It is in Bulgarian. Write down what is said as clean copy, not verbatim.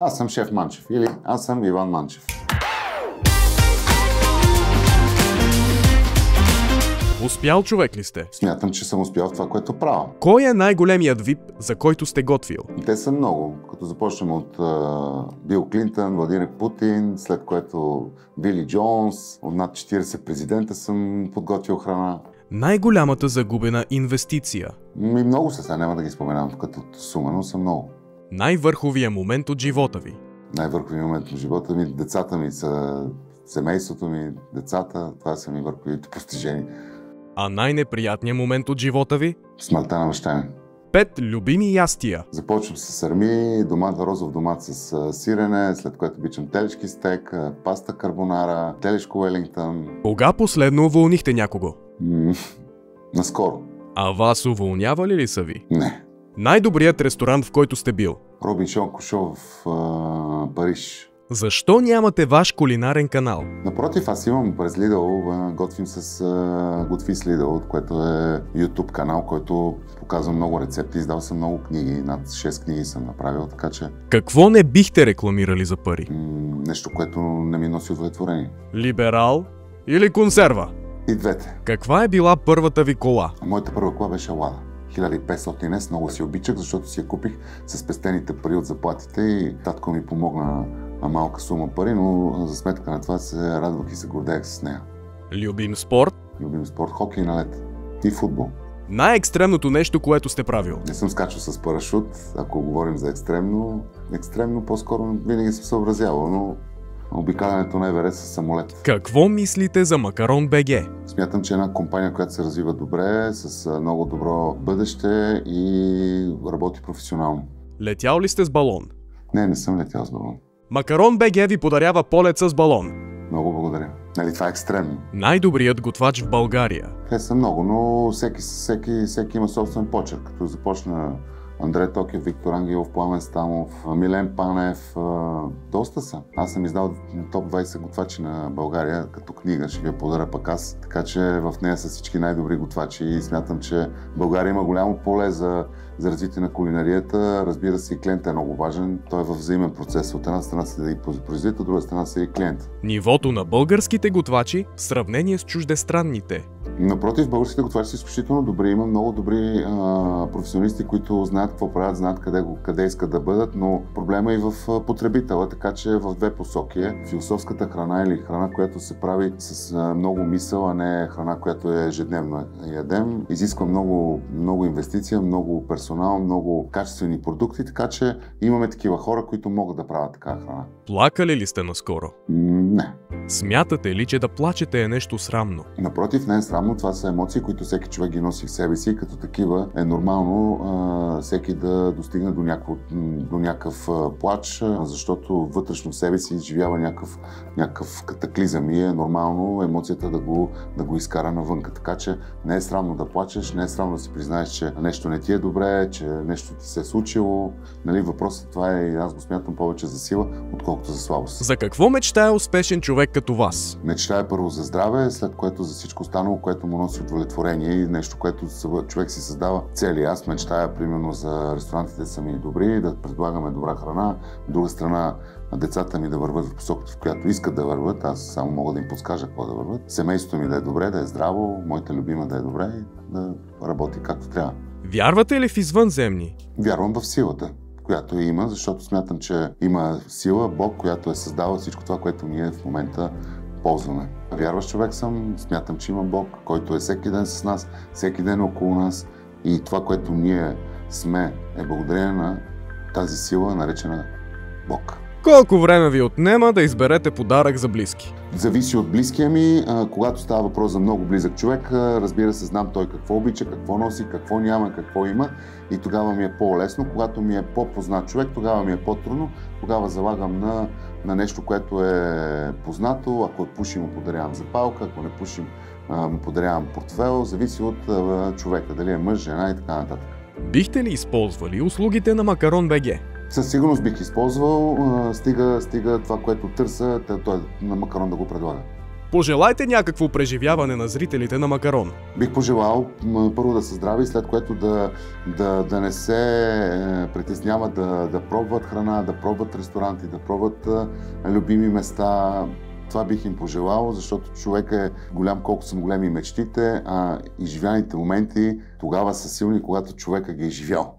Аз съм шеф Манчев или аз съм Иван Манчев. Успял човек ли сте? Смятам, че съм успял в това, което правя. Кой е най-големият вип, за който сте готвил? Те са много. Като започнем от Бил Клинтън, Владимир Путин, след което Били Джонс, от над 40 президента съм подготвил храна. Най-голямата загубена инвестиция? И много са, сега няма да ги споменавам като сума, но са много. Най-върховия момент от живота ви? Най-върховия момент от живота ми, децата ми са, семейството ми, децата, това са ми върховите постижения. А най-неприятният момент от живота ви? Смъртта на баща ми. 5 любими ястия. Започвам с сарми, розов домат с сирене, след което обичам телешки стек, паста карбонара, телешко Уелингтън. Кога последно уволнихте някого? Наскоро. А вас уволнявали ли са ви? Не. Най-добрият ресторант, в който сте бил? Робиншон Кошо в Париж. Защо нямате ваш кулинарен канал? Напротив, аз имам през Lidl, готвим с Готви с Lidl, което е YouTube канал, който показва много рецепти, издал съм много книги, над 6 книги съм направил, така че... Какво не бихте рекламирали за пари? Нещо, което не ми носи удовлетворение. Либерал или консерва? И двете. Каква е била първата ви кола? Моята първа кола беше Лада. 1500 S, много си обичах, защото си я купих с спестените пари от заплатите и татко ми помогна малка сума пари, но за сметка на това се радвах и се гордеех с нея. Любим спорт? Любим спорт, хокей на лед и футбол. Най-екстремното нещо, което сте правил? Не съм скачал с парашут, ако говорим за екстремно. Екстремно по-скоро винаги съм съобразявал, но обикалянето на Еверест с самолет. Какво мислите за Макарон БГ? Смятам, че е една компания, която се развива добре, с много добро бъдеще и работи професионално. Летял ли сте с балон? Не съм летял с балон. Макарон БГ ви подарява полет с балон. Много благодаря. Нали, това е екстремно. Най-добрият готвач в България? Те са много, но всеки има собствен почерк. Като започна Андрей Токев, Виктор Ангелов, Пламен Стамов, Милен Панев, доста са. Аз съм издал топ 20 готвачи на България като книга, ще ви я подаря пък аз. Така че в нея са всички най-добри готвачи и смятам, че България има голямо поле за развитие на кулинарията. Разбира се, и клиентът е много важен. Той е във взаимен процес. От една страна се да и производител, от друга страна се и клиент. Нивото на българските готвачи в сравнение с чуждестранните? Напротив, българските готвачи са изключително добри. Има много добри професионалисти, които знаят какво правят, знаят къде искат да бъдат, но проблема е и в потребителя, така че в две посоки е. Философската храна или храна, която се прави с много мисъл, а не храна, която е ежедневно ядем, изисква много инвестиция, много персонал, много качествени продукти, така че имаме такива хора, които могат да правят такава храна. Плакали ли сте наскоро? Не. Смятате ли, че да плачете е нещо срамно? Напротив, не е срамно. Това са емоции, които всеки човек ги носи в себе си и като такива е нормално всеки да достигне до някакъв плач, защото вътрешно в себе си изживява някакъв катаклизъм и е нормално емоцията да го изкара навънка. Така че не е срамно да плачеш, не е срамно да си признаеш, че нещо не ти е добре, че нещо ти се е случило. Нали, въпросът това е, аз го смятам повече за сила, отколкото за слабост. За какво мечтае успешен човек като вас? Мечтае първо за здраве, след което за всичко останало, което му носи удовлетворение и нещо, което човек си създава цели. Аз мечтая, примерно, за ресторантите са ми добри, да предлагаме добра храна. От друга страна, децата ми да върват в посоката, в която искат да върват. Аз само мога да им подскажа какво да върват. Семейството ми да е добре, да е здраво, моята любима да е добре и да работи както трябва. Вярвате ли в извънземни? Вярвам в силата, която има, защото смятам, че има сила, Бог, която е създала всичко това, което ние в момента ползваме. Вярващ човек съм, смятам, че има Бог, който е всеки ден с нас, всеки ден около нас и това, което ние сме, е благодарение на тази сила, наречена Бог. Колко време ви отнема да изберете подарък за близки? Зависи от близкия ми. Когато става въпрос за много близък човек, разбира се, знам той какво обича, какво носи, какво няма, какво има и тогава ми е по-лесно. Когато ми е по-познат човек, тогава ми е по-трудно. Тогава залагам на нещо, което е познато. Ако пуши, му подарявам запалка, ако не пушим, му подарявам портфел. Зависи от човека, дали е мъж, жена и така нататък. Бихте ли използвали услугите на Макарон БГ? Със сигурност бих използвал, стига това, което търся, той на Макарон да го предлага. Пожелайте някакво преживяване на зрителите на Макарон. Бих пожелал първо да са здрави, след което да не се притесняват да пробват храна, да пробват ресторанти, да пробват любими места. Това бих им пожелал, защото човек е голям колко са големи мечтите, а изживяните моменти тогава са силни, когато човека ги е живял.